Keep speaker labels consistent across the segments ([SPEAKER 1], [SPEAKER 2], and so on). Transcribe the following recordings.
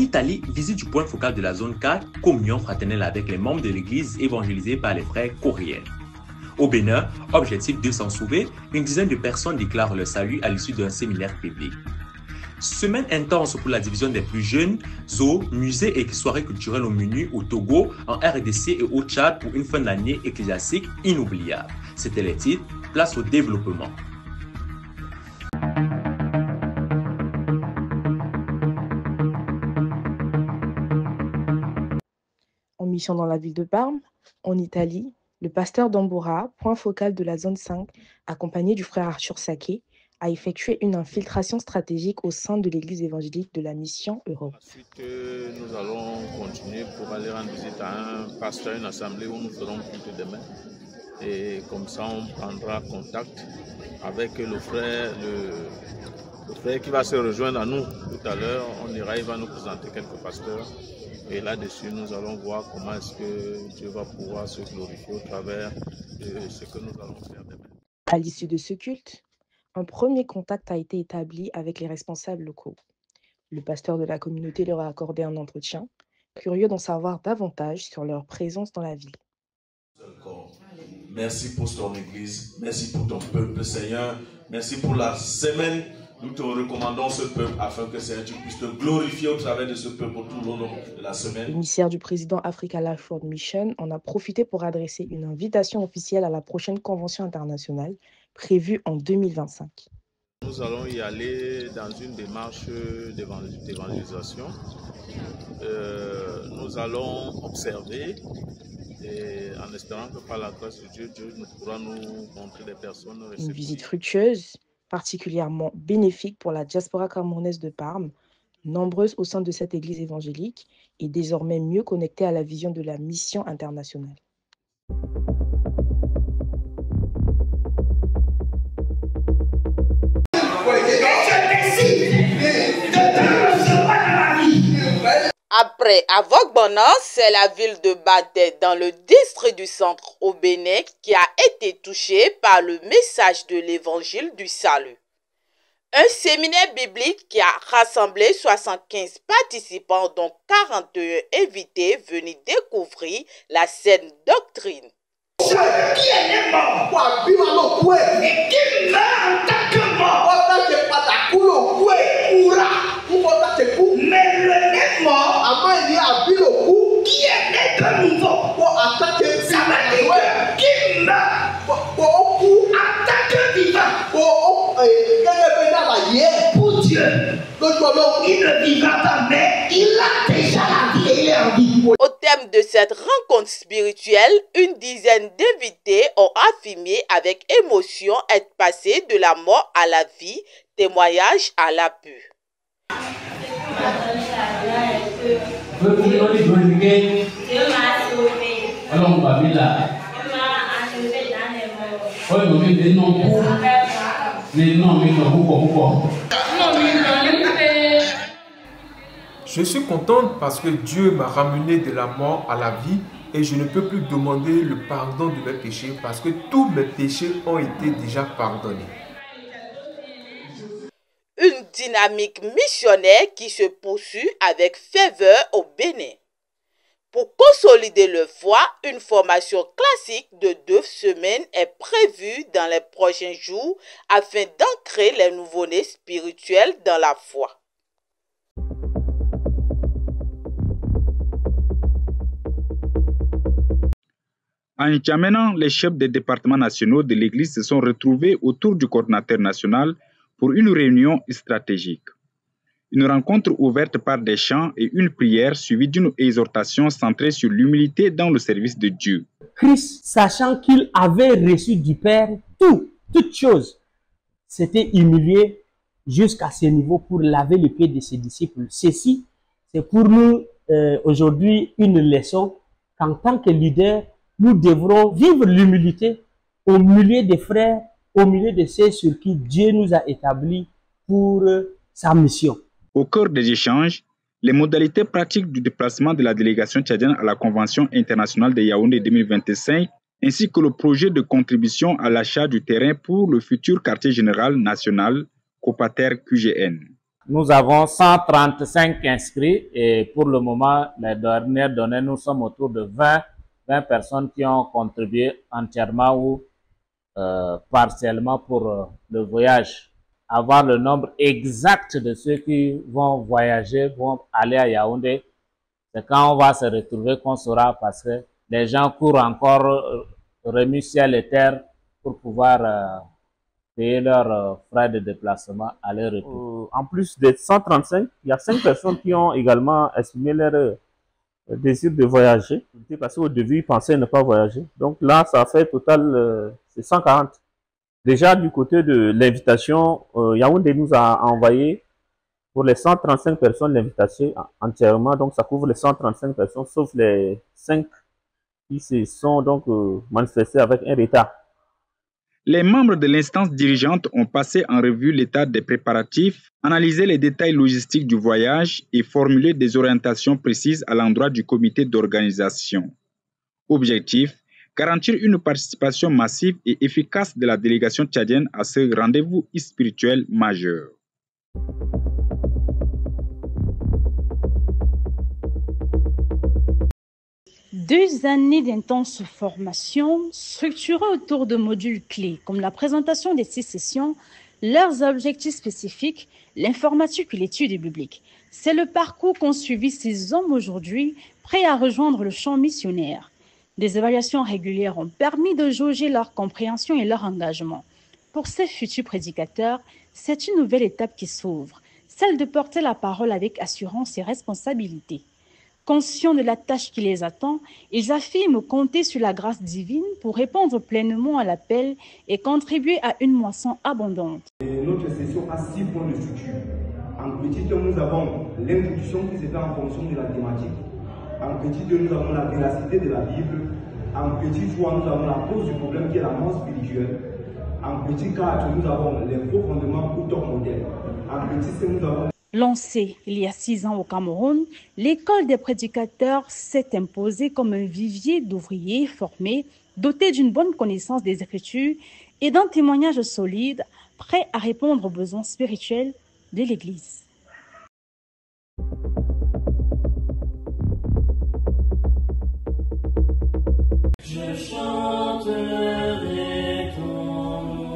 [SPEAKER 1] Italie, visite du point focal de la zone 4, communion fraternelle avec les membres de l'église évangélisés par les frères coréens. Au Bénin, objectif 200 sauvés, une dizaine de personnes déclarent le salut à l'issue d'un séminaire biblique. Semaine intense pour la division des plus jeunes, zoo, musées et soirées culturelles au menu au Togo, en RDC et au Tchad pour une fin d'année ecclésiastique inoubliable. C'était les titres, place au développement.
[SPEAKER 2] En mission dans la ville de Parme, en Italie, le pasteur d'Ambora, point focal de la zone 5, accompagné du frère Arthur Saké, a effectué une infiltration stratégique au sein de l'église évangélique de la Mission Europe.
[SPEAKER 3] Ensuite, nous allons continuer pour aller rendre visite à un pasteur, une assemblée où nous ferons culte demain. Et comme ça, on prendra contact avec le frère qui va se rejoindre à nous tout à l'heure. On ira, il va nous présenter quelques pasteurs. Et là-dessus, nous allons voir comment est-ce que Dieu va pouvoir se glorifier au travers de ce que nous allons faire demain.
[SPEAKER 2] À l'issue de ce culte, un premier contact a été établi avec les responsables locaux. Le pasteur de la communauté leur a accordé un entretien, curieux d'en savoir davantage sur leur présence dans la ville.
[SPEAKER 4] Merci pour ton église, merci pour ton peuple, Seigneur. Merci pour la semaine. Nous te recommandons ce peuple afin que, Seigneur, tu puisses te glorifier au travers de ce peuple tout au long de la semaine.
[SPEAKER 2] L'émissaire du président Africa Life World Mission en a profité pour adresser une invitation officielle à la prochaine convention internationale prévue en 2025.
[SPEAKER 3] Nous allons y aller dans une démarche d'évangélisation. Nous allons observer et en espérant que par la grâce de Dieu, Dieu pourra nous montrer des personnes réceptives.
[SPEAKER 2] Une visite fructueuse, particulièrement bénéfique pour la diaspora camerounaise de Parme, nombreuse au sein de cette église évangélique et désormais mieux connectée à la vision de la mission internationale.
[SPEAKER 5] Après Avogbono, c'est la ville de Badé dans le district du centre au Bénin qui a été touchée par le message de l'évangile du salut. Un séminaire biblique qui a rassemblé 75 participants dont 41 invités venus découvrir la saine doctrine.
[SPEAKER 6] Qui est mort et qui meurt en tant que mort. Mais le né mort qui est né de nouveau. Ça veut dire que qui meurt en tant que vivant. Pour Dieu, il ne vivra pas, mais il a déjà la vie et il est en vie.
[SPEAKER 5] Au thème de cette rencontre spirituelle, une dizaine d'invités ont affirmé avec émotion être passés de la mort à la vie, témoignage à l'appui.
[SPEAKER 7] Dieu m'a sauvé. Alors on va bien là. Il m'a enlevé dans les morts. Oh,
[SPEAKER 8] Je suis contente parce que Dieu m'a ramené de la mort à la vie et je ne peux plus demander le pardon de mes péchés parce que tous mes péchés ont été déjà pardonnés.
[SPEAKER 5] Une dynamique missionnaire qui se poursuit avec ferveur au Bénin. Pour consolider le foi, une formation classique de 2 semaines est prévue dans les prochains jours afin d'ancrer les nouveau-nés spirituels dans la foi.
[SPEAKER 9] En N'Djamena, les chefs des départements nationaux de l'Église se sont retrouvés autour du coordinateur national pour une réunion stratégique. Une rencontre ouverte par des chants et une prière suivie d'une exhortation centrée sur l'humilité dans le service de Dieu.
[SPEAKER 10] Christ, sachant qu'il avait reçu du Père toutes choses, s'était humilié jusqu'à ce niveau pour laver les pieds de ses disciples. Ceci, c'est pour nous aujourd'hui une leçon qu'en tant que leader, nous devrons vivre l'humilité au milieu des frères, au milieu de ceux sur qui Dieu nous a établis pour sa mission.
[SPEAKER 9] Au cœur des échanges, les modalités pratiques du déplacement de la délégation tchadienne à la Convention internationale de Yaoundé 2025, ainsi que le projet de contribution à l'achat du terrain pour le futur quartier général national Copater QGN.
[SPEAKER 7] Nous avons 135 inscrits et pour le moment, les dernières données, nous sommes autour de 20 personnes qui ont contribué entièrement ou partiellement pour le voyage. Avoir le nombre exact de ceux qui vont voyager, vont aller à Yaoundé, c'est quand on va se retrouver qu'on saura parce que les gens courent encore remis ciel et terre pour pouvoir payer leurs frais de déplacement aller-retour.
[SPEAKER 11] En plus des 135, il y a 5 personnes qui ont également exprimé leur désir de voyager. Parce qu'au début, ils pensaient ne pas voyager. Donc là, ça fait total, c'est 140. Déjà, du côté de l'invitation, Yaoundé nous a envoyé pour les 135 personnes l'invitation entièrement. Donc ça couvre les 135 personnes, sauf les 5 qui se sont donc manifestés avec un retard.
[SPEAKER 9] Les membres de l'instance dirigeante ont passé en revue l'état des préparatifs, analysé les détails logistiques du voyage et formulé des orientations précises à l'endroit du comité d'organisation. Objectif: garantir une participation massive et efficace de la délégation tchadienne à ce rendez-vous spirituel majeur.
[SPEAKER 12] Deux années d'intense formation structurées autour de modules clés comme la présentation des 6 sessions, leurs objectifs spécifiques, l'informatique et l'étude biblique. C'est le parcours qu'ont suivi ces hommes aujourd'hui, prêts à rejoindre le champ missionnaire. Des évaluations régulières ont permis de jauger leur compréhension et leur engagement. Pour ces futurs prédicateurs, c'est une nouvelle étape qui s'ouvre, celle de porter la parole avec assurance et responsabilité. Conscients de la tâche qui les attend, ils affirment compter sur la grâce divine pour répondre pleinement à l'appel et contribuer à une moisson abondante.
[SPEAKER 13] Notre session a 6 points de structure. En petit 2, nous avons l'introduction qui se fait en fonction de la thématique. En petit 2, nous avons la véracité de la Bible. En petit 3, nous avons la cause du problème qui est la mort spirituelle. En petit 4, nous avons les faux fondements pour top modèle. En petit 5, nous avons...
[SPEAKER 12] Lancée il y a 6 ans au Cameroun, l'école des prédicateurs s'est imposée comme un vivier d'ouvriers formés, dotés d'une bonne connaissance des Écritures et d'un témoignage solide, prêts à répondre aux besoins spirituels de l'Église.
[SPEAKER 14] Je chanterai ton nom.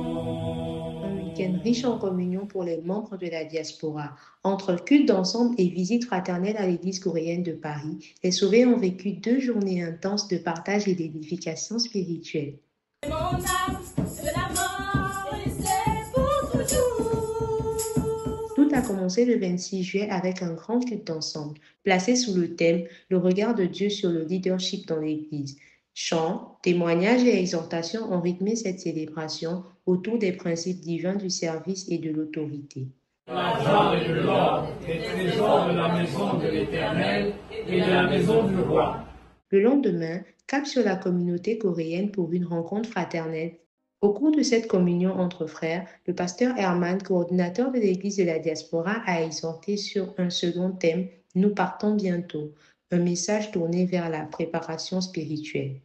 [SPEAKER 15] Un week-end riche en communion pour les membres de la diaspora. Entre culte d'ensemble et visite fraternelle à l'église coréenne de Paris, les sauvés ont vécu 2 journées intenses de partage et d'édification spirituelle. Tout a commencé le 26 juillet avec un grand culte d'ensemble, placé sous le thème « Le regard de Dieu sur le leadership dans l'Église ». Chants, témoignages et exhortations ont rythmé cette célébration autour des principes divins du service et de l'autorité.
[SPEAKER 14] L'argent et de l'or, les trésors de la maison de l'Éternel et de la maison du roi.
[SPEAKER 15] Le lendemain, cap sur la communauté coréenne pour une rencontre fraternelle. Au cours de cette communion entre frères, le pasteur Herman, coordinateur de l'église de la diaspora, a exhorté sur un second thème « Nous partons bientôt », un message tourné vers la préparation spirituelle.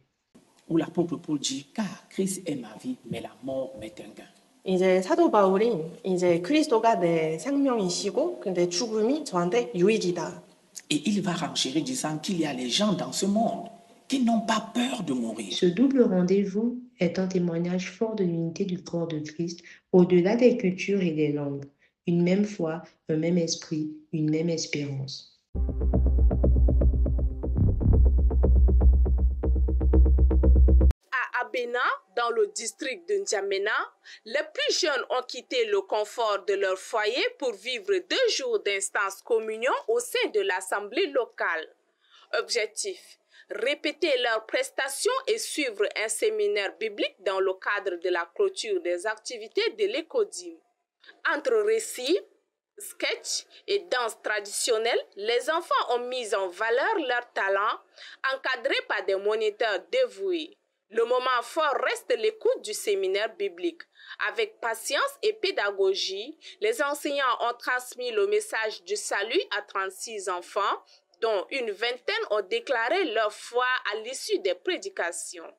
[SPEAKER 16] Où l'apôtre Paul dit « Car Christ est ma vie, mais la mort m'est un gain ».
[SPEAKER 17] 이제 사도 바울이 이제 그리스도가 내 생명이시고 근데 죽음이 저한테 유익이다.
[SPEAKER 16] Et il va renchérir disant qu'il y a les gens dans ce monde qui n'ont pas peur de mourir.
[SPEAKER 15] Ce double rendez-vous est un témoignage fort de l'unité du corps de Christ au-delà des cultures et des langues. Une même foi, un même esprit, une même espérance.
[SPEAKER 5] À Abena, dans le district de N'Djamena, les plus jeunes ont quitté le confort de leur foyer pour vivre 2 jours d'instance communion au sein de l'assemblée locale. Objectif: répéter leurs prestations et suivre un séminaire biblique dans le cadre de la clôture des activités de l'Écodim. Entre récits, sketchs et danses traditionnelles, les enfants ont mis en valeur leurs talents, encadrés par des moniteurs dévoués. Le moment fort reste l'écoute du séminaire biblique. Avec patience et pédagogie, les enseignants ont transmis le message du salut à 36 enfants, dont une vingtaine ont déclaré leur foi à l'issue des prédications.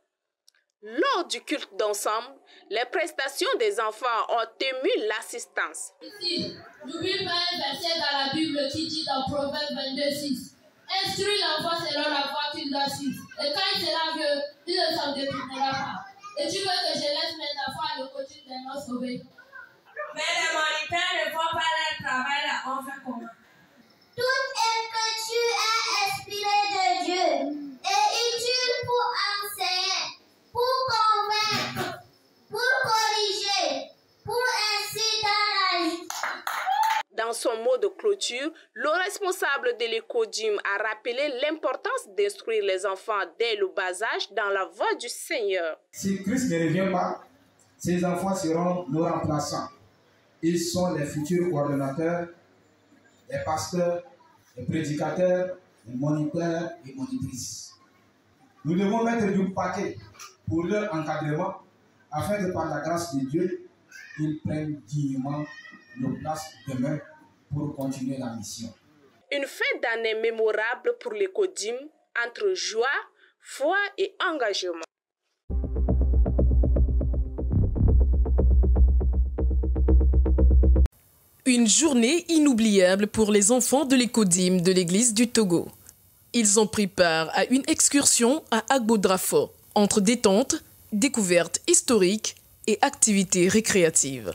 [SPEAKER 5] Lors du culte d'ensemble, les prestations des enfants ont ému l'assistance.
[SPEAKER 18] Ici, n'oublie pas un verset dans la Bible qui dit dans Proverbe 22:6. Instruis l'enfant selon la voie qu'il doit suivre. Et quand il sera vieux, il ne s'en détournera pas. Et tu veux que je laisse mes enfants à le côté des non sauvés.
[SPEAKER 19] Mais les moniteurs ne font pas leur travail là, on fait comment?
[SPEAKER 20] Toute écriture est inspirée de Dieu et utile pour enseigner, pour convaincre, pour corriger, pour inciter dans la vie.
[SPEAKER 5] Dans son mot de clôture, le responsable de l'Ecodim a rappelé l'importance d'instruire les enfants dès le bas âge dans la voie du Seigneur.
[SPEAKER 6] Si Christ ne revient pas, ces enfants seront nos remplaçants. Ils sont les futurs coordonnateurs, les pasteurs, les prédicateurs, les moniteurs et monitrices. Nous devons mettre du paquet pour leur encadrement afin que par la grâce de Dieu, ils prennent dignement nos places demain pour continuer la mission.
[SPEAKER 5] Une fin d'année mémorable pour l'Ecodim entre joie, foi et engagement. Une journée inoubliable pour les enfants de l'Ecodim de l'église du Togo. Ils ont pris part à une excursion à Agbodrafo, entre détente, découvertes historiques et activités récréatives.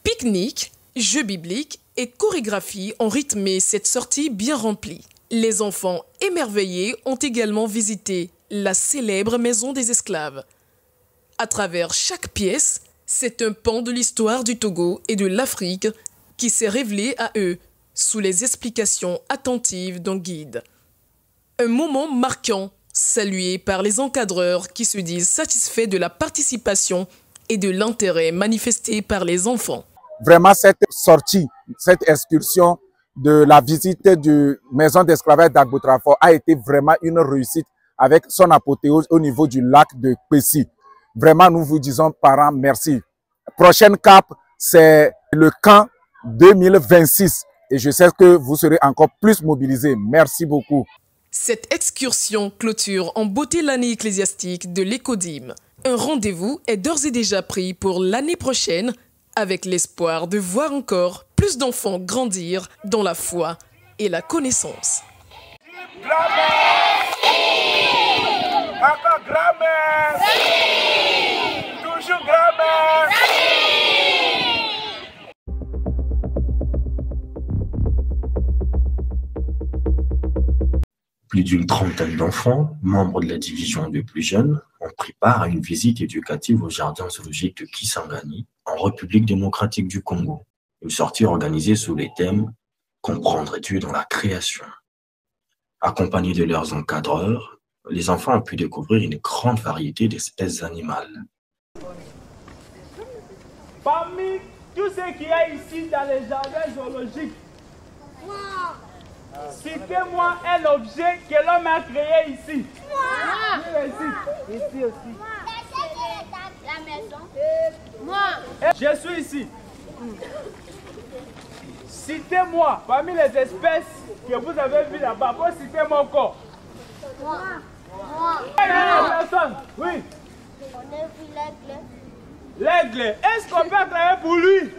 [SPEAKER 5] Pique-nique, jeux bibliques et chorégraphies ont rythmé cette sortie bien remplie. Les enfants émerveillés ont également visité la célèbre maison des esclaves. À travers chaque pièce, c'est un pan de l'histoire du Togo et de l'Afrique qui s'est révélé à eux sous les explications attentives d'un guide. Un moment marquant, salué par les encadreurs qui se disent satisfaits de la participation et de l'intérêt manifesté par les enfants.
[SPEAKER 21] Vraiment, cette sortie, cette excursion de la visite de maison d'esclavage d'Agbodrafo a été vraiment une réussite avec son apothéose au niveau du lac de Pessi. Vraiment, nous vous disons, parents, merci. Prochaine cap, c'est le camp 2026. Et je sais que vous serez encore plus mobilisés. Merci beaucoup.
[SPEAKER 5] Cette excursion clôture en beauté l'année ecclésiastique de l'Ecodim. Un rendez-vous est d'ores et déjà pris pour l'année prochaine avec l'espoir de voir encore plus d'enfants grandir dans la foi et la connaissance.
[SPEAKER 22] Encore grand-mère. Toujours grand-mère.
[SPEAKER 23] Plus d'une trentaine d'enfants, membres de la division des plus jeunes, ont pris part à une visite éducative au jardin zoologique de Kisangani, en République démocratique du Congo. Une sortie organisée sous les thèmes « Comprendre Dieu dans la création ». Accompagnés de leurs encadreurs, les enfants ont pu découvrir une grande variété d'espèces animales.
[SPEAKER 22] Parmi tout ce qu'il y a ici dans les jardins zoologiques, citez-moi un objet que l'homme a créé ici. Ici aussi.
[SPEAKER 20] La maison.
[SPEAKER 22] Moi. Je suis ici. Citez-moi parmi les espèces que vous avez vues là-bas. Vous citez-moi encore.
[SPEAKER 20] Moi.
[SPEAKER 22] Personne. Oui.
[SPEAKER 20] On a vu l'aigle.
[SPEAKER 22] L'aigle. Est-ce qu'on peut travailler pour lui?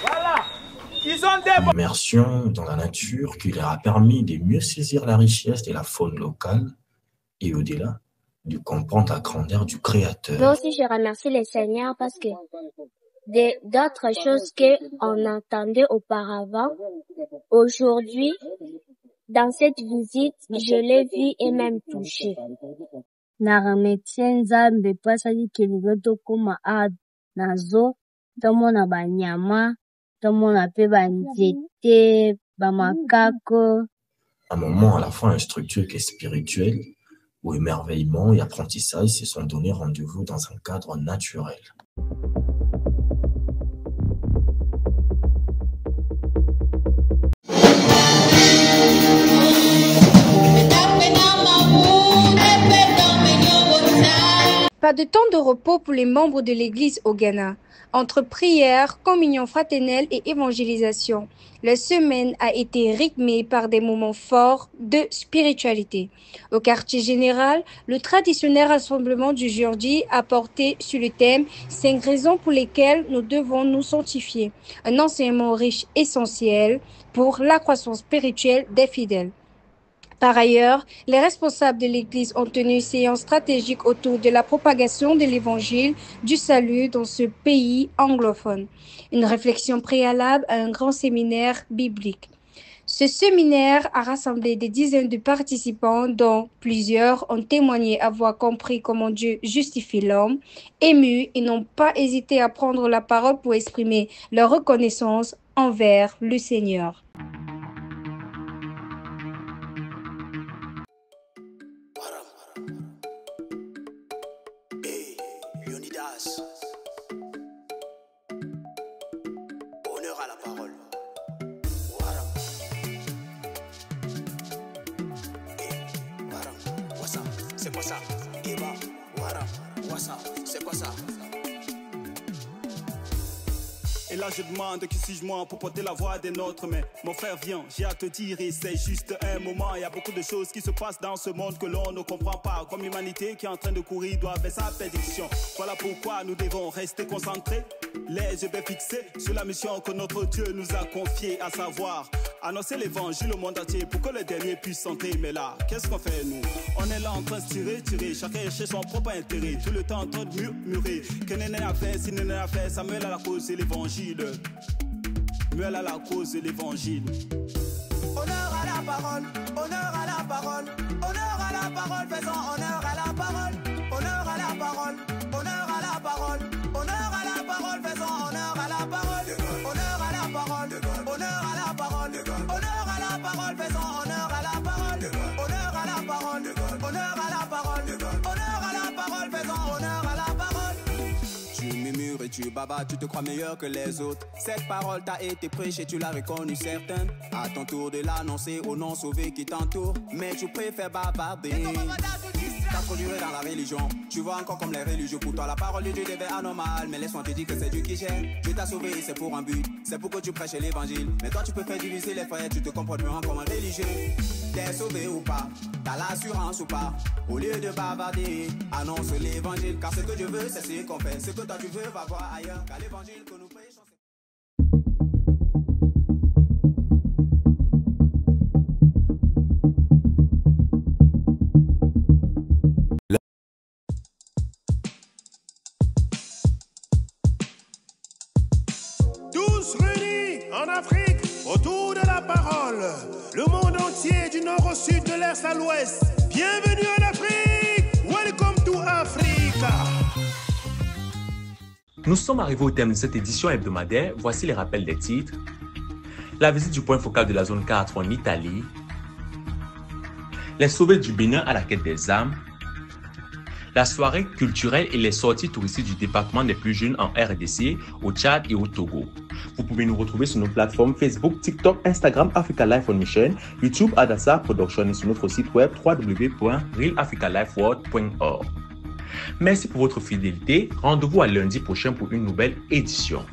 [SPEAKER 22] Voilà. Ils ont des...
[SPEAKER 23] Une immersion dans la nature qui leur a permis de mieux saisir la richesse de la faune locale et au-delà, de comprendre la grandeur du Créateur.
[SPEAKER 24] Moi aussi, je remercie le Seigneur parce que d'autres choses qu'on entendait auparavant, aujourd'hui, dans cette visite, je l'ai vu et même touché. Na remercie Nzambe pasali kiligo tokoma a nazo tomona banyama tomona pe banzete bamakako.
[SPEAKER 23] Un moment à la fois instructif et spirituel où émerveillement et apprentissage se sont donnés rendez-vous dans un cadre naturel.
[SPEAKER 25] Pas de temps de repos pour les membres de l'église au Ghana.
[SPEAKER 1] entre prière, communion fraternelle et évangélisation. La semaine a été rythmée par des moments forts de spiritualité. Au quartier général, le traditionnel rassemblement du jeudi a porté sur le thème « 5 raisons pour lesquelles nous devons nous sanctifier », un enseignement riche essentiel pour la croissance spirituelle des fidèles. Par ailleurs, les responsables de l'Église ont tenu une séance stratégique autour de la propagation de l'Évangile du salut dans ce pays anglophone. Une réflexion préalable à un grand séminaire biblique. Ce séminaire a rassemblé des dizaines de participants dont plusieurs ont témoigné avoir compris comment Dieu justifie l'homme. Émus, ils n'ont pas hésité à prendre la parole pour exprimer leur reconnaissance envers le Seigneur.
[SPEAKER 2] Honneur à la parole. C'est quoi ça? C'est quoi ça?
[SPEAKER 3] Et là je demande qui suis-je moi pour porter la voix des nôtres. Mais mon frère viens, j'ai à te dire et c'est juste un moment. Il y a beaucoup de choses qui se passent dans ce monde que l'on ne comprend pas. Comme l'humanité qui est en train de courir doit vers sa prédiction. Voilà pourquoi nous devons rester concentrés, les yeux fixés sur la mission que notre Dieu nous a confiée, à savoir annoncer l'évangile au monde entier pour que les derniers puissent entrer. Mais là, qu'est-ce qu'on fait nous? On est là en train de tirer, chacun chez son propre intérêt, tout le temps en train de murmurer que n'est à faire, si n'est à faire, ça mêle à la cause de l'évangile. Mêle à la cause de l'évangile.
[SPEAKER 2] Honneur à la parole, honneur à la parole, honneur à la parole, faisons honneur à la parole, honneur à la parole, honneur à la parole, honneur à la parole, faisons honneur à la parole, honneur à la parole, honneur à la parole, honneur à la parole, faisons honneur à la parole, honneur à la parole, honneur à la parole, honneur à la parole, faisons honneur à la parole. Tu murmures et tu babas, tu te crois meilleur que les autres. Cette parole t'a été prêchée, tu l'as reconnue certaine. À ton tour de l'annoncer aux non-sauvés qui t'entourent. Mais tu préfères bavarder. T'as trop duré dans la religion. Tu vois encore comme les religieux. Pour toi la parole de Dieu devient anormale. Mais laisse-moi te dire que c'est Dieu qui gère. Dieu t'a sauvé, c'est pour un but. C'est pour que tu prêches l'évangile. Mais toi tu peux faire diviser les frères. Tu te comportes mieux comme un religieux. T'es sauvé ou pas, t'as l'assurance ou pas. Au lieu de bavarder, annonce l'évangile. Car ce que Dieu veut, c'est ce qu'on fait. Ce que toi tu veux, va voir ailleurs. Car l'évangile que nous prêchons, c'est...
[SPEAKER 4] Tous réunis en Afrique autour de la parole. Le monde entier du nord au sud, de l'est à l'ouest. Bienvenue en Afrique. Welcome to Africa.
[SPEAKER 25] Nous sommes arrivés au terme de cette édition hebdomadaire. Voici les rappels des titres. La visite du point focal de la zone 4 en Italie. Les sauvés du Bénin à la quête des âmes. La soirée culturelle et les sorties touristiques du département des plus jeunes en RDC, au Tchad et au Togo. Vous pouvez nous retrouver sur nos plateformes Facebook, TikTok, Instagram, Africa Life on Mission, YouTube, Adassa Production et sur notre site web www.realafricalifeworld.org. Merci pour votre fidélité. Rendez-vous à lundi prochain pour une nouvelle édition.